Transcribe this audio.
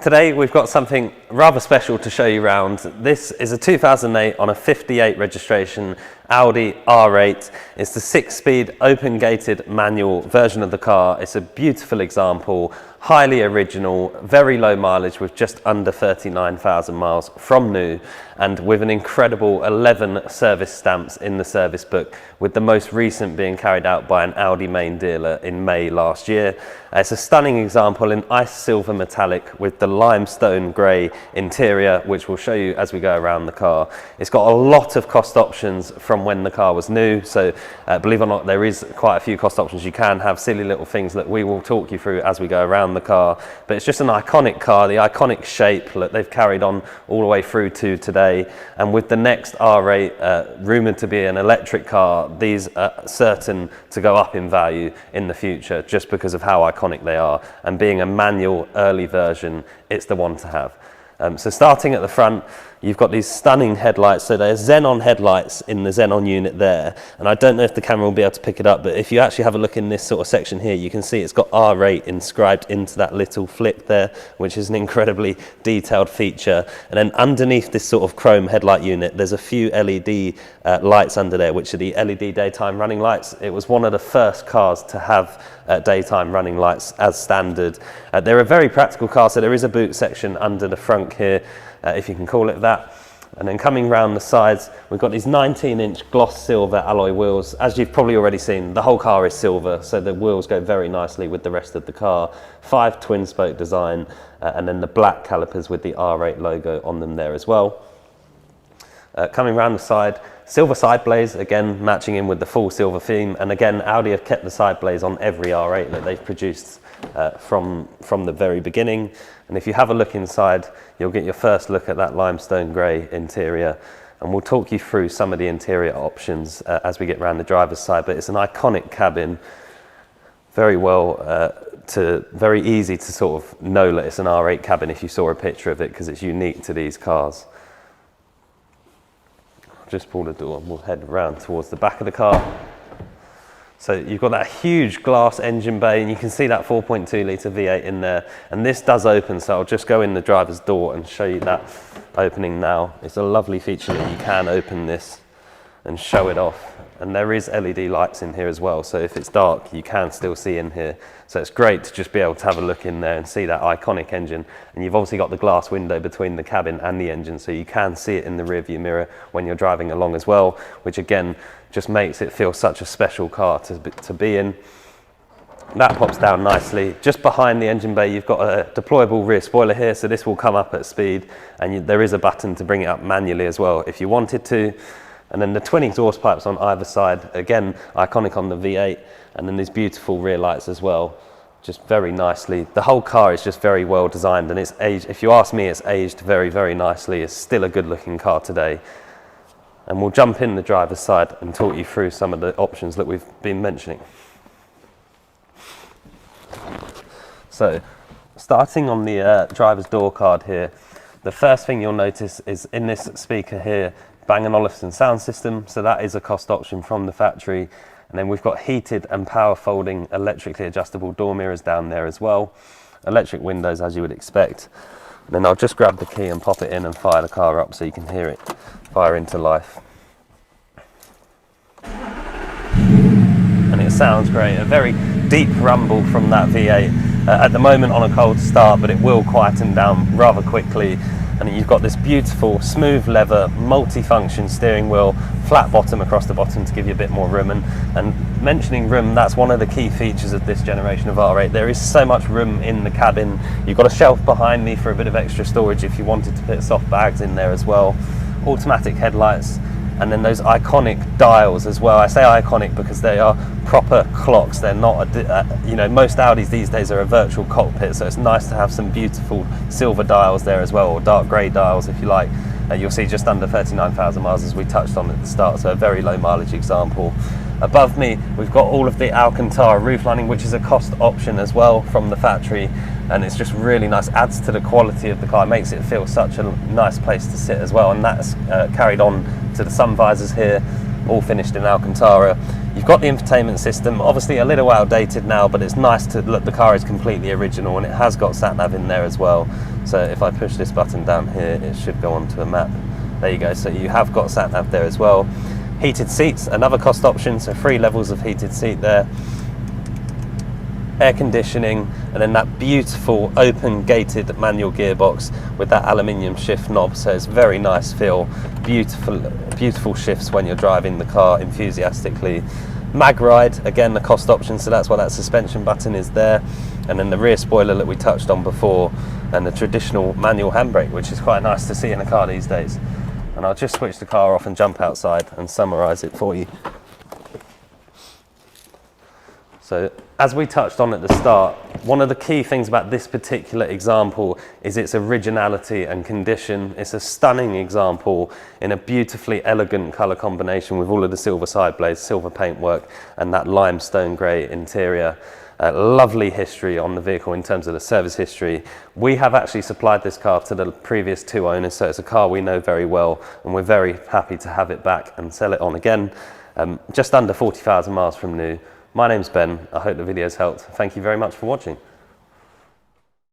Today we've got something rather special to show you around. This is a 2008 on a 58 registration Audi R8. It's the 6-speed open-gated manual version of the car. It's a beautiful example, highly original, very low mileage with just under 39,000 miles from new, and with an incredible 11 service stamps in the service book, with the most recent being carried out by an Audi main dealer in May last year. It's a stunning example in ice silver metallic with the limestone grey interior, which we'll show you as we go around the car. It's got a lot of cost options from when the car was new, so believe it or not, there is quite a few cost options. You can have silly little things that we will talk you through as we go around the car, but it's just an iconic car, the iconic shape that they've carried on all the way through to today. And with the next R8 rumoured to be an electric car, these are certain to go up in value in the future just because of how iconic they are, and being a manual early version, it's the one to have. So starting at the front, you've got these stunning headlights. So there's xenon headlights in the xenon unit there, and I don't know if the camera will be able to pick it up, but if you actually have a look in this sort of section here, you can see it's got R8 inscribed into that little flick there, which is an incredibly detailed feature. And then underneath this sort of chrome headlight unit, there's a few LED lights under there, which are the LED daytime running lights. It was one of the first cars to have daytime running lights as standard. They're a very practical car, so there is a boot section under the front here, if you can call it that. And then coming round the sides, we've got these 19-inch gloss silver alloy wheels. As you've probably already seen, the whole car is silver, so the wheels go very nicely with the rest of the car. 5 twin-spoke design, and then the black calipers with the R8 logo on them there as well. Coming round the side, silver side blaze, again matching in with the full silver theme, and again Audi have kept the side blaze on every R8 that they've produced from the very beginning. And if you have a look inside, you'll get your first look at that limestone grey interior, and we'll talk you through some of the interior options as we get around the driver's side. But it's an iconic cabin, very easy to sort of know that it's an R8 cabin if you saw a picture of it, because it's unique to these cars. Just pull the door and we'll head around towards the back of the car. So you've got that huge glass engine bay, and you can see that 4.2 litre V8 in there, and this does open, so I'll just go in the driver's door and show you that opening now. It's a lovely feature that you can open this and show it off, and there is LED lights in here as well, so if it's dark you can still see in here. So it's great to just be able to have a look in there and see that iconic engine. And you've obviously got the glass window between the cabin and the engine, so you can see it in the rear view mirror when you're driving along as well, which again just makes it feel such a special car to be in. That pops down nicely. Just behind the engine bay, you've got a deployable rear spoiler here, so this will come up at speed, and there is a button to bring it up manually as well if you wanted to. And then the twin exhaust pipes on either side, again iconic on the V8, and then these beautiful rear lights as well, just very nicely. The whole car is just very well designed, and it's aged, if you ask me, it's aged very, very nicely. It's still a good looking car today. And we'll jump in the driver's side and talk you through some of the options that we've been mentioning. So starting on the driver's door card here, the first thing you'll notice is in this speaker here, Bang & Olufsen sound system, so that is a cost option from the factory. And then we've got heated and power folding electrically adjustable door mirrors down there as well. Electric windows as you would expect. And then I'll just grab the key and pop it in and fire the car up so you can hear it fire into life. And it sounds great, a very deep rumble from that V8. At the moment on a cold start, but it will quieten down rather quickly. And you've got this beautiful smooth leather multi-function steering wheel, flat bottom across the bottom to give you a bit more room. And mentioning room, that's one of the key features of this generation of R8. There is so much room in the cabin. You've got a shelf behind me for a bit of extra storage if you wanted to put soft bags in there as well. Automatic headlights, and then those iconic dials as well. I say iconic because they are proper clocks. They're not, you know, most Audis these days are a virtual cockpit, so it's nice to have some beautiful silver dials there as well, or dark grey dials if you like. You'll see just under 39,000 miles as we touched on at the start, so a very low mileage example. Above me, we've got all of the Alcantara roof lining, which is a cost option as well from the factory, and it's just really nice, adds to the quality of the car, makes it feel such a nice place to sit as well. And that's carried on to the sun visors here, all finished in Alcantara. You've got the infotainment system, obviously a little outdated now, but it's nice to look, the car is completely original, and it has got sat nav in there as well. So if I push this button down here, it should go onto a map. There you go, so you have got sat nav there as well. Heated seats, another cost option, so 3 levels of heated seat there. Air conditioning, and then that beautiful open gated manual gearbox with that aluminium shift knob, so it's very nice feel, beautiful shifts when you're driving the car enthusiastically. Mag ride, again the cost option, so that's why that suspension button is there, and then the rear spoiler that we touched on before, and the traditional manual handbrake, which is quite nice to see in a car these days. And I'll just switch the car off and jump outside and summarise it for you. So as we touched on at the start, one of the key things about this particular example is its originality and condition. It's a stunning example in a beautifully elegant colour combination with all of the silver side blades, silver paintwork, and that limestone grey interior. Lovely history on the vehicle in terms of the service history. We have actually supplied this car to the previous 2 owners, so it's a car we know very well, and we're very happy to have it back and sell it on again. Just under 40,000 miles from new. My name's Ben. I hope the video's helped. Thank you very much for watching.